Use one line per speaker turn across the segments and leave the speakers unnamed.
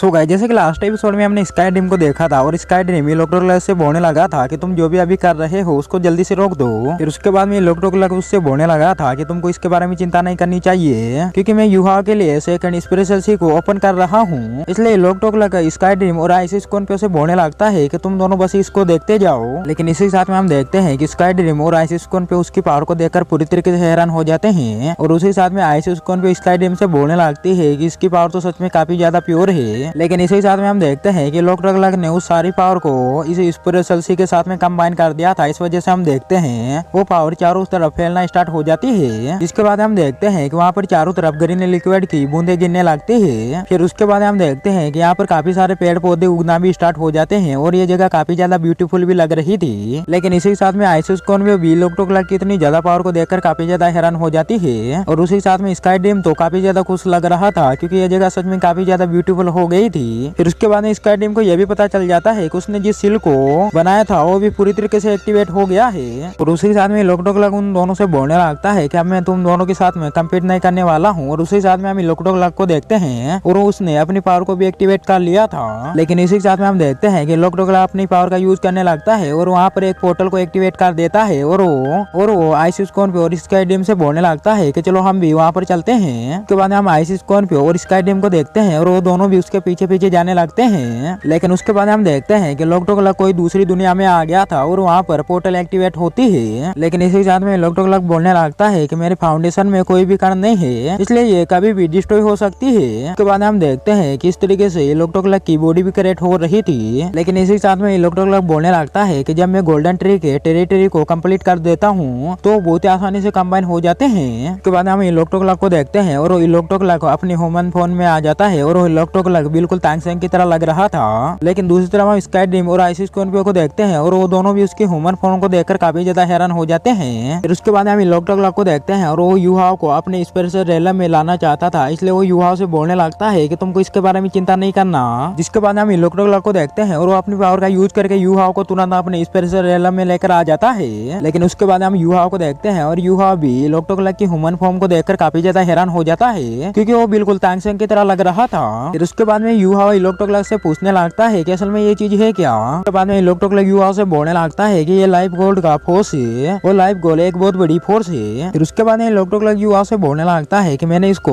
So guys, जैसे कि last episode में हमने स्काई ड्रीम को देखा था और स्काई ड्रीम इलेक्ट्रोक्लक से बोलने लगा था कि तुम जो भी अभी कर रहे हो उसको जल्दी से रोक दो। फिर उसके बाद में इलेक्ट्रोक्लक उससे बोलने लगा था कि तुमको इसके बारे में चिंता नहीं करनी चाहिए क्योंकि मैं युवा के लिए सेकंड स्पेशल सी को ओपन कर रहा हूँ। इसलिए इलेक्ट्रोक्लक स्काई ड्रीम और आइसिस स्कॉर्पियो से बोलने लगता है कि तुम दोनों बस इसको देखते जाओ। लेकिन इसी साथ में हम देखते हैं कि स्काई ड्रीम और आइसिस स्कॉर्पियो उसकी पावर को देखकर पूरी तरीके से हैरान हो जाते हैं और उसी साथ में आइसिस स्कॉर्पियो स्काई ड्रीम से बोलने लगती है कि इसकी पावर तो सच में काफी ज्यादा प्योर है। लेकिन इसी साथ में हम देखते हैं कि इलेक्ट्रोक्लक ने उस सारी पावर को इस स्पेशल सी के साथ में कंबाइन कर दिया था। इस वजह से हम देखते हैं वो पावर चारों तरफ फैलना स्टार्ट हो जाती है। इसके बाद हम देखते हैं कि वहाँ पर चारों तरफ ग्रीन लिक्विड की बूंदे गिरने लगती है। फिर उसके बाद हम देखते हैं कि यहाँ पर काफी सारे पेड़ पौधे उगना भी स्टार्ट हो जाते हैं और ये जगह काफी ज्यादा ब्यूटीफुल भी लग रही थी। लेकिन इसी साथ में आइसिस स्कॉर्पियो भी इलेक्ट्रोक्लक की इतनी ज्यादा पावर को देखकर काफी ज्यादा हैरान हो जाती है और उसी साथ में स्काई ड्रीम तो काफी ज्यादा खुश लग रहा था क्योंकि ये जगह सच में काफी ज्यादा ब्यूटीफुल हो गई थी। फिर उसके बाद स्काई ड्रीम को यह भी पता चल जाता है कि उसने जिस सील को बनाया था वो भी पूरी तरीके से एक्टिवेट हो गया है और उसी साथ में इलेक्ट्रोक्लक उन दोनों से बोलने लगता है कि अब मैं तुम दोनों के साथ में कम्पीट नहीं करने वाला हूँ। और उसी साथ में हम इलेक्ट्रोक्लक को देखते हैं और उसने अपनी पावर को भी एक्टिवेट कर लिया था। लेकिन इसी साथ में हम देखते हैं कि इलेक्ट्रोक्लक अपनी पावर का यूज करने लगता है और वहाँ पर एक पोर्टल को एक्टिवेट कर देता है और वो आइसिस स्कॉर्पियो और स्काई ड्रीम से बोलने लगता है कि चलो हम भी वहाँ पर चलते हैं। उसके बाद हम आइसिस स्कॉर्पियो और स्काई ड्रीम को देखते हैं और वो दोनों भी उसके पीछे पीछे जाने लगते हैं। लेकिन उसके बाद हम देखते हैं कि इलेक्ट्रोक्लक कोई दूसरी दुनिया में आ गया था और वहाँ पर पोर्टल एक्टिवेट होती है। लेकिन इसी साथ में इलेक्ट्रोक्लक बोलने लगता है कि मेरे फाउंडेशन में कोई भी कण नहीं है इसलिए ये कभी भी डिस्ट्रॉय हो सकती है। उसके बाद हम देखते हैं कि इस तरीके से इलेक्ट्रोक्लक की बॉडी भी क्रिएट हो रही थी। लेकिन इसी साथ में इलेक्ट्रोक्लक बोलने लगता है कि जब मैं गोल्डन ट्री के टेरिटरी को कंप्लीट कर देता हूँ तो बहुत आसानी से कंबाइन हो जाते हैं। उसके बाद हम इलेक्ट्रोक्लक को देखते हैं और इलेक्ट्रोक्लक अपने ह्यूमन फॉर्म में आ जाता है और इलेक्ट्रोक्लक बिल्कुल तांगसेंग की तरह लग रहा था। लेकिन दूसरी तरफ हम स्काई ड्रीम और आइसिस स्कॉर्पियो को देखते हैं और वो दोनों भी उसके ह्यूमन फॉर्म को देखकर काफी ज्यादा हैरान हो जाते हैं। फिर उसके बाद हम इलेक्ट्रोक्लक को देखते हैं और वो युवाओं को अपने स्पेशल रेलम में लाना चाहता था इसलिए वो युवाओं से बोलने लगता है कि तुमको इसके बारे में चिंता नहीं करना। जिसके बाद हम इलेक्ट्रोक्लक को देखते हैं और वो अपनी पावर का यूज करके युवाओं को तुरंत अपने स्पेशल रेलम में लेकर आ जाता है। लेकिन उसके बाद हम युवाओं को देखते हैं और युवा भी इलेक्ट्रोक्लक की ह्यूमन फॉर्म को देखकर काफी ज्यादा हैरान हो जाता है क्योंकि वो बिल्कुल तांगसेंग की तरह लग रहा था। फिर उसके बाद में युवा इलेक्ट्रोक्लक से पूछने लगता है कि असल में ये चीज है क्या। उसके बाद में इलेक्ट्रोक्लक युवा से बोलने लगता है कि ये लाइफ गोल्ड का फोर्स है और लाइफ गोल्ड एक बहुत बड़ी फोर्स है। फिर उसके बाद में इलेक्ट्रोक्लक युवा से बोलने लगता है कि मैंने इसको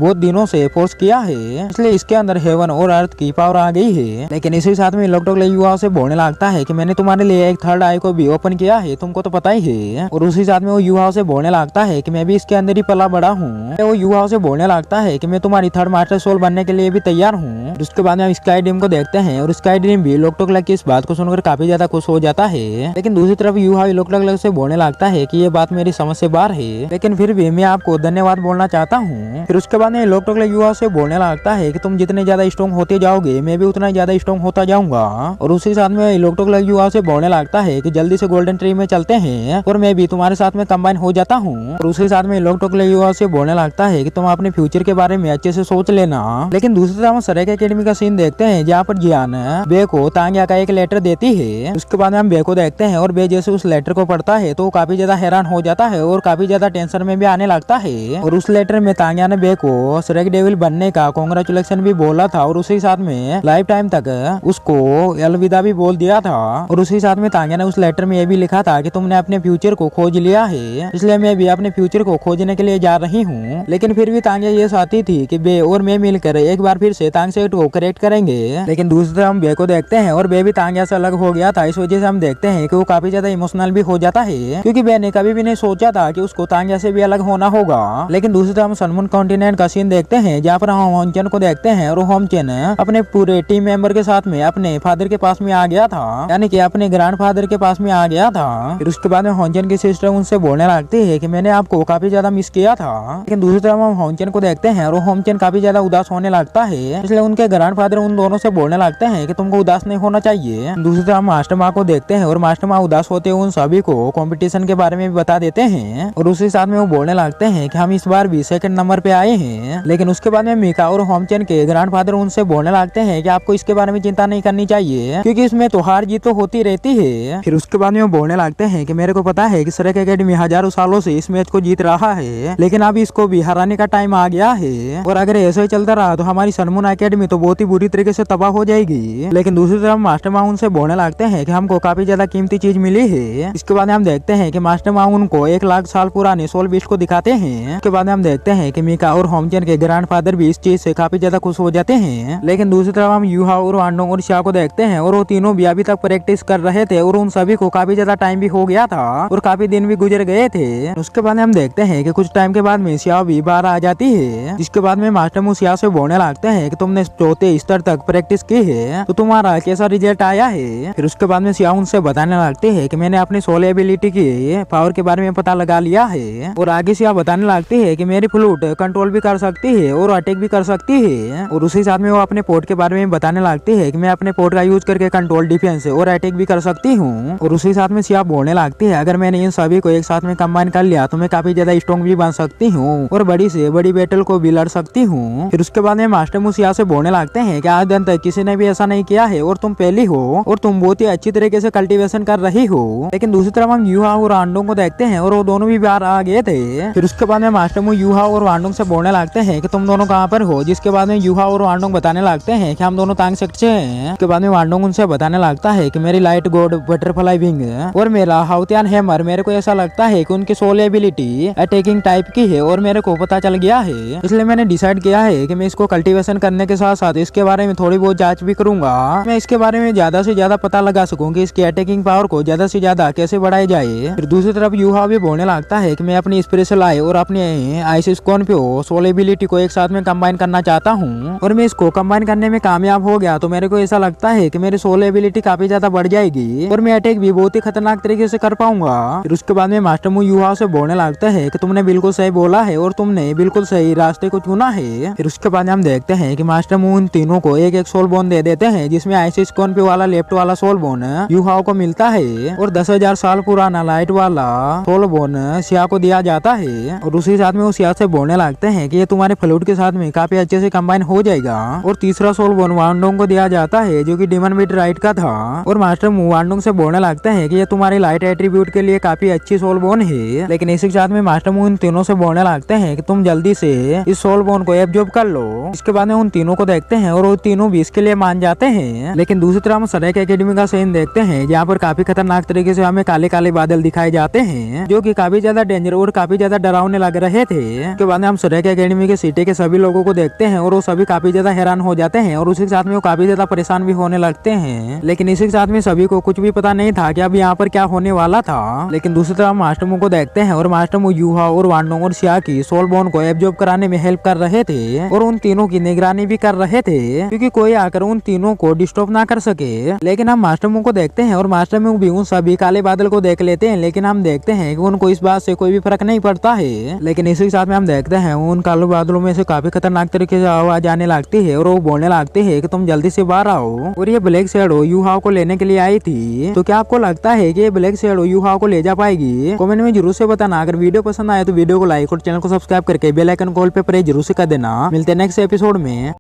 बहुत दिनों से फोर्स किया है इसलिए इसके अंदर हेवन और अर्थ की पावर आ गई है। लेकिन इसी साथ में इलेक्ट्रोक्लक युवा से बोलने लगता है कि मैंने तुम्हारे लिए एक थर्ड आई को भी ओपन किया है, तुमको तो पता ही है। और उसी साथ में वो युवा से बोलने लगता है कि मैं भी इसके अंदर ही पला बड़ा हूँ। वो युवा से बोलने लगता है कि मैं तुम्हारी थर्ड मास्टर सोल बनने के लिए भी तैयार हूँ। उसके बाद में हम स्काई ड्रीम को देखते हैं और स्काई ड्रीम भी इलेक्ट्रोक्लक की इस बात को सुनकर काफी ज्यादा खुश हो जाता है। लेकिन दूसरी तरफ युवा इलेक्ट्रोक्लक से बोलने लगता है कि ये बात मेरी समझ से बाहर है लेकिन फिर भी मैं आपको धन्यवाद बोलना चाहता हूँ। फिर उसके बाद में इलेक्ट्रोक्लक युवा से बोलने लगता है कि तुम जितने ज्यादा स्ट्रॉन्ग होते जाओगे मैं भी उतना ज्यादा स्ट्रॉन्ग होता जाऊंगा। और उसी साथ में इलेक्ट्रोक्लक युवा से बोलने लगता है कि जल्दी से गोल्डन ट्री में चलते हैं और मैं भी तुम्हारे साथ में कंबाइन हो जाता हूँ। और उसी साथ में इलेक्ट्रोक्लक युवा से बोलने लगता है कि तुम अपने फ्यूचर के बारे में अच्छे से सोच लेना। लेकिन दूसरी तरफ सरेक एकेडमी का सीन देखते हैं जहाँ पर जियान बे को तांग्या का एक लेटर देती है। उसके बाद हम बे को देखते हैं और बे जैसे उस लेटर को पढ़ता है तो काफी ज्यादा हैरान हो जाता है और काफी ज्यादा टेंशन में भी आने लगता है। और उस लेटर में तांग्या ने बे को श्रेक डेविल बनने का कांग्रेचुलेशन भी बोला था और उसी साथ में लाइफ टाइम तक उसको अलविदा भी बोल दिया था। और उसी साथ में तांग्या ने उस लेटर में ये भी लिखा था कि तुमने अपने फ्यूचर को खोज लिया है इसलिए मैं भी अपने फ्यूचर को खोजने के लिए जा रही हूँ। लेकिन फिर भी तांग्या ये चाहती थी कि बे और मैं मिलकर एक बार फिर से तांगसेट को करेक्ट करेंगे। लेकिन दूसरी तरफ हम बे को देखते हैं और बे भी तांग्या से अलग हो गया था। इस वजह से हम देखते हैं कि वो काफी ज्यादा इमोशनल भी हो जाता है क्योंकि बे ने कभी भी नहीं सोचा था कि उसको तांग्या से भी अलग होना होगा। लेकिन दूसरी तरफ हम सनमून कॉन्टिनेंट का सीन देखते हैं जहाँ पर हम होमचन को देखते हैं और होमचन अपने पूरे टीम मेंबर के साथ में अपने फादर के पास में आ गया था यानी कि अपने ग्रैंड फादर के पास में आ गया था। फिर उसके बाद में होमचन की सिस्टर उनसे बोलने लगती है कि मैंने आपको काफी ज्यादा मिस किया था। लेकिन दूसरी तरफ हम होमचन को देखते हैं और होमचन काफी ज्यादा उदास होने लगता है इसलिए उनके ग्रैंड फादर उन दोनों से बोलने लगते हैं कि तुमको उदास नहीं होना चाहिए। दूसरी तरफ हम मास्टर माँ को देखते हैं और मास्टर माँ उदास होते हुए उन सभी को कंपटीशन के बारे में भी बता देते हैं और उसी साथ में वो बोलने लगते हैं कि हम इस बार भी सेकंड नंबर पे आए हैं। लेकिन उसके बाद में मीका और होमचन के ग्रैंड फादर उनसे बोलने लगते हैं कि आपको इसके बारे में चिंता नहीं करनी चाहिए क्योंकि इसमें तो हार जीत तो होती रहती है। फिर उसके बाद में वो बोलने लगते हैं कि मेरे को पता है कि श्रेक एकेडमी हजारों सालों से इस मैच को जीत रहा है लेकिन अब इसको भी हराने का टाइम आ गया है और अगर ऐसे ही चलता रहा तो हमारी सनमून एकेडमी तो बहुत ही बुरी तरीके से तबाह हो जाएगी। लेकिन दूसरी तरफ मास्टर माउन से बोलने लगते हैं कि हमको काफी ज्यादा कीमती चीज मिली है। इसके बाद हम देखते हैं कि मास्टर माउन को 1 लाख साल पुराने सोल बीस्ट को दिखाते हैं। उसके बाद हम देखते हैं कि मीका और होमचन के ग्रैंडफादर भी इस चीज से काफी ज्यादा खुश हो जाते हैं। लेकिन दूसरी तरफ हम यूहाओ और वांडोंग और शिया को देखते हैं और वो तीनों भी अभी तक प्रैक्टिस कर रहे थे और उन सभी को काफी ज्यादा टाइम भी हो गया था और काफी दिन भी गुजर गए थे। उसके बाद हम देखते हैं कि कुछ टाइम के बाद में शियाओ भी बाहर आ जाती है। जिसके बाद में मास्टर मु शिया से बोलने लगते हैं कि तुमने 4थे स्तर तक प्रैक्टिस की है तो तुम्हारा कैसा रिजल्ट आया है। फिर उसके बाद में शिया उनसे बताने लगते हैं कि मैंने अपनी सोल एबिलिटी की पावर के बारे में पता लगा लिया है। और आगे शिया बताने लगती है कि मेरी फ्लूट कंट्रोल भी कर सकती है और अटैक भी कर सकती है। और उसी साथ में वो अपने पोर्ट के बारे में बताने लगती है कि मैं अपने पोर्ट का यूज करके कंट्रोल, डिफेंस और अटैक भी कर सकती हूँ। और उसी साथ में शिया बोलने लगती है अगर मैंने इन सभी को एक साथ में कंबाइन कर लिया तो मैं काफी ज्यादा स्ट्रॉन्ग भी बन सकती हूँ और बड़ी से बड़ी बैटल को भी लड़ सकती हूँ। फिर उसके बाद में मास्टर मु शिया से बोलने लगते हैं कि आज दिन तक किसी ने भी ऐसा नहीं किया है और तुम पहली हो और तुम बहुत ही अच्छी तरीके से कल्टीवेशन कर रही हो। लेकिन दूसरी तरफ हम यूहा और वांडोंग को देखते हैं और वो दोनों भी बाहर आ गए थे। फिर उसके बाद में मास्टर मु यूहा और वांडोंग से बोलने लगते हैं कि तुम दोनों कहाँ पर हो। जिसके बाद में यूहा और वांडोंग बताने लगते हैं कि हम दोनों तांग सेक्टर से हैं। उसके बाद में वांडोंग उनसे बताने लगता है कि मेरी लाइट गॉड बटरफ्लाई विंग और मेरा हाउतियान हैमर, मेरे को ऐसा लगता है कि उनकी सोल एबिलिटी अटैकिंग टाइप की है और मेरे को पता चल गया है। इसलिए मैंने डिसाइड किया है कि मैं इसको कल्टीवेशन करने के साथ साथ इसके बारे में थोड़ी बहुत जांच भी करूंगा। मैं इसके बारे में ज्यादा से ज्यादा पता लगा सकूं कि इसकी अटैकिंग पावर को ज्यादा से ज्यादा कैसे बढ़ाई जाए। फिर दूसरी तरफ यूहा भी बोलने लगता है कि मैं अपनी स्पेशल आई और अपने आइसिस स्कॉर्पियो सोल एबिलिटी को एक साथ में कंबाइन करना चाहता हूँ और मैं इसको कंबाइन करने में कामयाब हो गया तो मेरे को ऐसा लगता है कि मेरी सोल एबिलिटी काफी ज्यादा बढ़ जाएगी और मैं अटैक भी बहुत ही खतरनाक तरीके से कर पाऊंगा। फिर उसके बाद में मास्टर मु यूहा से बोलने लगता है कि तुमने बिल्कुल सही बोला है और तुमने बिल्कुल सही रास्ते को चुना है। फिर उसके बाद हम देखते हैं कि मास्टर मु उन तीनों को एक एक सोल बोन दे देते हैं जिसमें आइसिस स्कॉर्पियो वाला लेफ्ट वाला सोल बोन यूहाओ को मिलता है और 10,000 साल पुराना लाइट वाला सोल बोन शिया को दिया जाता है। और उसी साथ में वो शिया से बोलने लगते हैं कि ये तुम्हारे फ्लूट के साथ में काफी अच्छे से कंबाइन हो जाएगा। और तीसरा सोल बोन वांडोंग को दिया जाता है जो कि डिमन बिट राइट का था। और मास्टर मु वांडोंग से बोलने लगते हैं कि ये तुम्हारी लाइट एट्रीब्यूट के लिए काफी अच्छी सोल बोन है। लेकिन इसी के साथ में मास्टर मु इन तीनों से बोलने लगते हैं कि तुम जल्दी से इस सोल बोन को एब्जॉर्ब कर लो। इसके बाद में उन तीनों को देखते हैं और वो तीनों भी इसके लिए मान जाते हैं। लेकिन दूसरी तरफ हम सरेक एकेडमी का सीन देखते हैं जहाँ पर काफी खतरनाक तरीके से हमें काले काले बादल दिखाए जाते हैं जो कि काफी ज्यादा डेंजर और काफी ज्यादा डरावने लग रहे थे। उसके बाद में हम सरेक एकेडमी के सिटी के सभी लोगों को देखते हैं और वो सभी काफी ज्यादा हैरान हो जाते हैं और उसी के साथ में वो काफी ज्यादा परेशान भी होने लगते हैं। लेकिन इसी के साथ में सभी को कुछ भी पता नहीं था कि अब यहाँ पर क्या होने वाला था। लेकिन दूसरी तरफ मास्टर मु को देखते हैं और मास्टर मु यूहा और वांडोंग और शिया की सोल बोन को एब्जॉर्ब कराने में हेल्प कर रहे थे और उन तीनों की निगरानी भी कर रहे थे क्योंकि कोई आकर उन तीनों को डिस्टर्ब ना कर सके। लेकिन हम मास्टर मु को देखते हैं और मास्टर मु भी उन सभी काले बादल को देख लेते हैं। लेकिन हम देखते हैं कि उनको इस बात से कोई भी फर्क नहीं पड़ता है। लेकिन इसी के साथ में हम देखते हैं उन काले बादलों में से काफी खतरनाक तरीके से आवाज आने लगती है और वो बोलने लगते हैं कि तुम जल्दी से बाहर आओ। और ये ब्लैक शैडो यूहाओ को लेने के लिए आई थी। तो क्या आपको लगता है कि ये ब्लैक शैडो यूहाओ को ले जा पाएगी? कमेंट में जरूर से बताना। अगर वीडियो पसंद आए तो वीडियो को लाइक और चैनल को सब्सक्राइब करके बेल आइकन कॉल पे प्रेस जरूर से कर देना। मिलते हैं नेक्स्ट एपिसोड में।